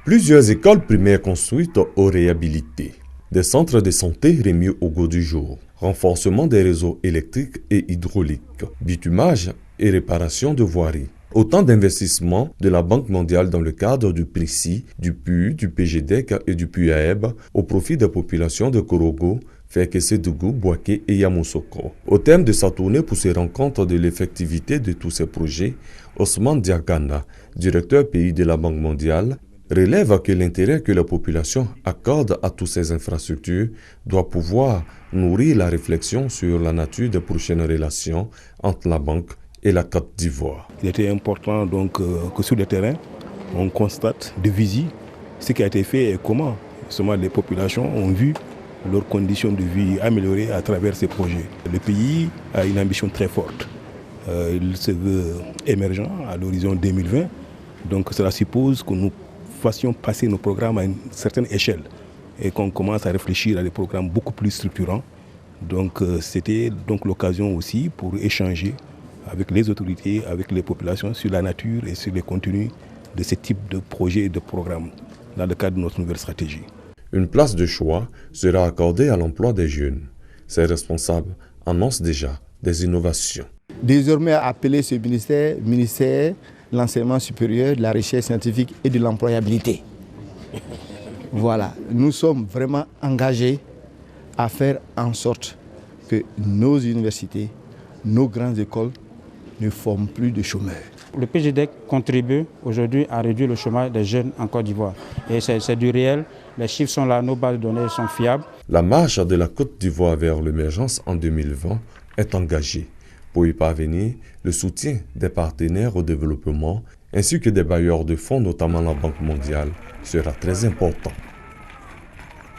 Plusieurs écoles primaires construites ou réhabilitées. Des centres de santé remis au goût du jour. Renforcement des réseaux électriques et hydrauliques. Bitumage et réparation de voiries. Autant d'investissements de la Banque mondiale dans le cadre du PRICI, du PU, du PGDEC et du PUAEB au profit des populations de Korogo, Fekese-Dougou, Bouaké et Yamoussoukro. Au terme de sa tournée pour se rendre compte de l'effectivité de tous ces projets, Ousmane Diagana, directeur pays de la Banque mondiale, relève que l'intérêt que la population accorde à toutes ces infrastructures doit pouvoir nourrir la réflexion sur la nature des prochaines relations entre la banque et la Côte d'Ivoire. Il était important donc que sur le terrain, on constate de visu ce qui a été fait et comment justement les populations ont vu leurs conditions de vie améliorées à travers ces projets. Le pays a une ambition très forte. Il se veut émergent à l'horizon 2020. Donc cela suppose que nous fassions passer nos programmes à une certaine échelle et qu'on commence à réfléchir à des programmes beaucoup plus structurants. Donc c'était donc l'occasion aussi pour échanger avec les autorités, avec les populations sur la nature et sur les contenus de ce type de projets et de programmes dans le cadre de notre nouvelle stratégie. Une place de choix sera accordée à l'emploi des jeunes. Ces responsables annoncent déjà des innovations. Désormais appelé ce ministère de l'enseignement supérieur, de la recherche scientifique et de l'employabilité. Voilà, nous sommes vraiment engagés à faire en sorte que nos universités, nos grandes écoles ne forment plus de chômeurs. Le PGDEC contribue aujourd'hui à réduire le chômage des jeunes en Côte d'Ivoire. Et c'est du réel, les chiffres sont là, nos bases de données sont fiables. La marche de la Côte d'Ivoire vers l'émergence en 2020 est engagée. Pour y parvenir, le soutien des partenaires au développement ainsi que des bailleurs de fonds, notamment la Banque mondiale, sera très important.